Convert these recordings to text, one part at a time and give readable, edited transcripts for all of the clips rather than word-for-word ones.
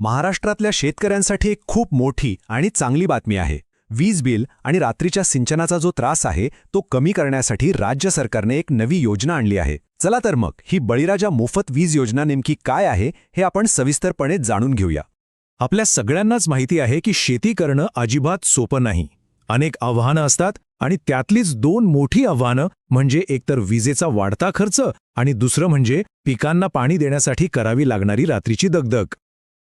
महाराष्ट्रातल्या शेतकऱ्यांसाठी एक खूप मोठी आणि चांगली बातमी आहे. वीज बिल आणि रात्रीच्या सिंचनाचा जो त्रास आहे तो कमी करण्यासाठी राज्य सरकारने एक नवी योजना आणली आहे. चला तर मग ही बळीराजा मोफत वीज योजना नेमकी काय आहे हे आपण सविस्तरपणे जाणून घेऊया. आपल्या सगळ्यांनाच माहिती आहे की शेती करणं अजिबात सोपं नाही. अनेक आव्हानं असतात आणि त्यातलीच दोन मोठी आव्हानं म्हणजे एकतर विजेचा वाढता खर्च आणि दुसरं म्हणजे पिकांना पाणी देण्यासाठी करावी लागणारी रात्रीची दगदग.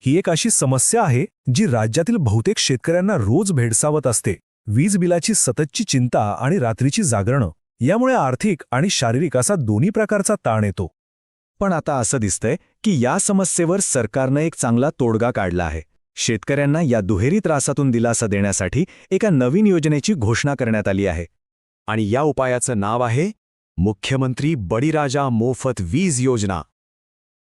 ही एक अशी समस्या आहे जी राज्यातील बहुतेक शेतकऱ्यांना रोज भेडसावत असते. वीज बिलाची सततची चिंता आणि रात्रीची जागरणं यामुळे आर्थिक आणि शारीरिक असा दोन्ही प्रकारचा ताण येतो. पण आता असं दिसतंय की या समस्येवर सरकारनं एक चांगला तोडगा काढला आहे. शेतकऱ्यांना या दुहेरी त्रासातून दिलासा देण्यासाठी एका नवीन योजनेची घोषणा करण्यात आली आहे. आणि या उपायाचं नाव आहे मुख्यमंत्री बळीराजा मोफत वीज योजना.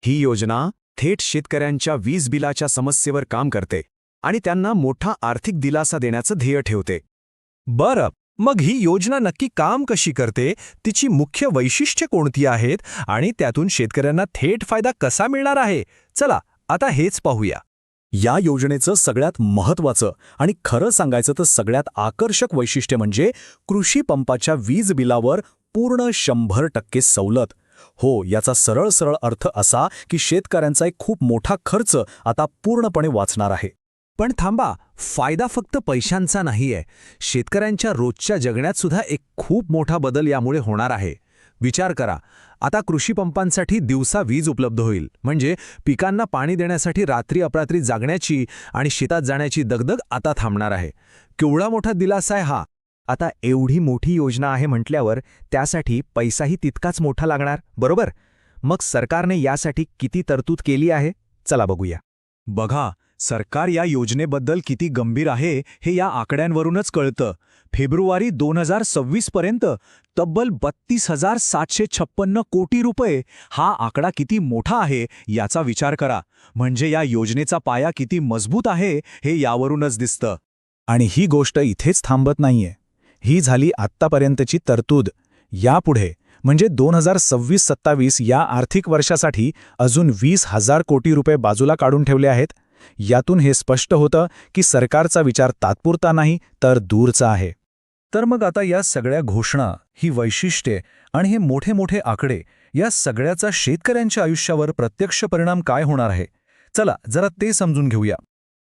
ही योजना थेट शेतकऱ्यांच्या वीज बिलाच्या समस्येवर काम करते आणि त्यांना मोठा आर्थिक दिलासा देण्याचं ध्येय ठेवते. बरं, मग ही योजना नक्की काम कशी करते, तिची मुख्य वैशिष्ट्ये कोणती आहेत आणि त्यातून शेतकऱ्यांना थेट फायदा कसा मिळणार आहे? चला आता हेच पाहूया. या योजनेचं सगळ्यात महत्त्वाचं आणि खरं सांगायचं तर सगळ्यात आकर्षक वैशिष्ट्य म्हणजे कृषी पंपाच्या वीज बिलावर पूर्ण 100% सवलत. हो, याचा सरळ अर्थ असा की शेतकऱ्यांचा एक खूप मोठा खर्च आता पूर्णपणे वाचणार आहे. पण थांबा, फायदा फक्त पैशांचा नाहीये. शेतकऱ्यांच्या रोजच्या जगण्यात सुद्धा एक खूप मोठा बदल यामुळे होणार आहे. विचार करा, आता कृषी पंपांसाठी दिवसा वीज उपलब्ध होईल. म्हणजे पिकांना पाणी देण्यासाठी रात्री अपरात्री जागण्याची आणि शेतात जाण्याची दगदग आता थांबणार आहे. केवढा मोठा दिलासा आहे हा. आता एवढी मोठी योजना आहे म्हटल्यावर त्यासाठी पैसाही तितकाच मोठा लागणार, बरोबर? मग सरकारने यासाठी किती तरतूद केली आहे? चला बघूया. बघा, सरकार या योजनेबद्दल किती गंभीर आहे हे या आकड्यांवरूनच कळतं. फेब्रुवारी 2026 पर्यंत तब्बल 32,756 कोटी रुपये हा आकडा किती मोठा आहे याचा विचार करा. म्हणजे या योजनेचा पाया किती मजबूत आहे हे यावरूनच दिसतं. आणि ही गोष्ट इथेच थांबत नाहीये. ही झाली आत्तापर्यंतची तरतूद. यापुढे म्हणजे 2026-27 या आर्थिक वर्षासाठी अजून 20,000 कोटी रुपये बाजूला काढून ठेवले आहेत. यातून हे स्पष्ट होतं की सरकारचा विचार तात्पुरता नाही तर दूरचा आहे. तर मग आता या सगळ्या घोषणा, ही वैशिष्ट्ये आणि हे मोठे मोठे आकडे या सगळ्याचा शेतकऱ्यांच्या आयुष्यावर प्रत्यक्ष परिणाम काय होणार आहे? चला जरा ते समजून घेऊया.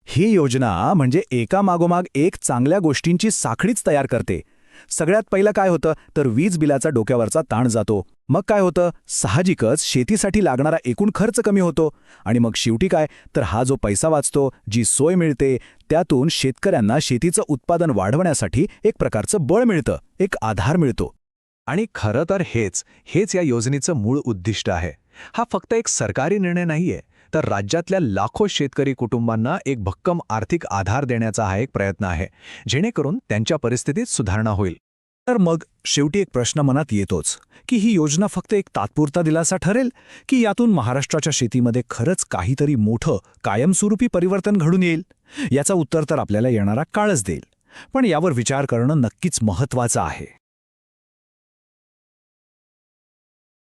ही योजना म्हणजे एका मागोमाग एक चांगल्या गोष्टींची साखळीच तयार करते. सगळ्यात पहिलं काय होतं तर वीज बिलाचा डोक्यावरचा ताण जातो. मग काय होतं, साहजिकच शेतीसाठी लागणारा एकूण खर्च कमी होतो. आणि मग शेवटी काय तर हा जो पैसा वाचतो, जी सोय मिळते, त्यातून शेतकऱ्यांना शेतीचं उत्पादन वाढवण्यासाठी एक प्रकारचं बळ मिळतं, एक आधार मिळतो. आणि खरं तर हेच या योजनेचं मूळ उद्दिष्ट आहे. हा फक्त एक सरकारी निर्णय नाहीये, तर राज्यातल्या लाखो शेतकरी कुटुंबांना एक भक्कम आर्थिक आधार देण्याचा हा एक प्रयत्न आहे, जेणेकरून त्यांच्या परिस्थितीत सुधारणा होईल. तर मग शेवटी एक प्रश्न मनात येतोच की ही योजना फक्त एक तात्पुरता दिलासा ठरेल की यातून महाराष्ट्राच्या शेतीमध्ये खरंच काहीतरी मोठं कायमस्वरूपी परिवर्तन घडून येईल? याचं उत्तर तर आपल्याला येणारा काळच देईल. पण यावर विचार करणं नक्कीच महत्त्वाचं आहे.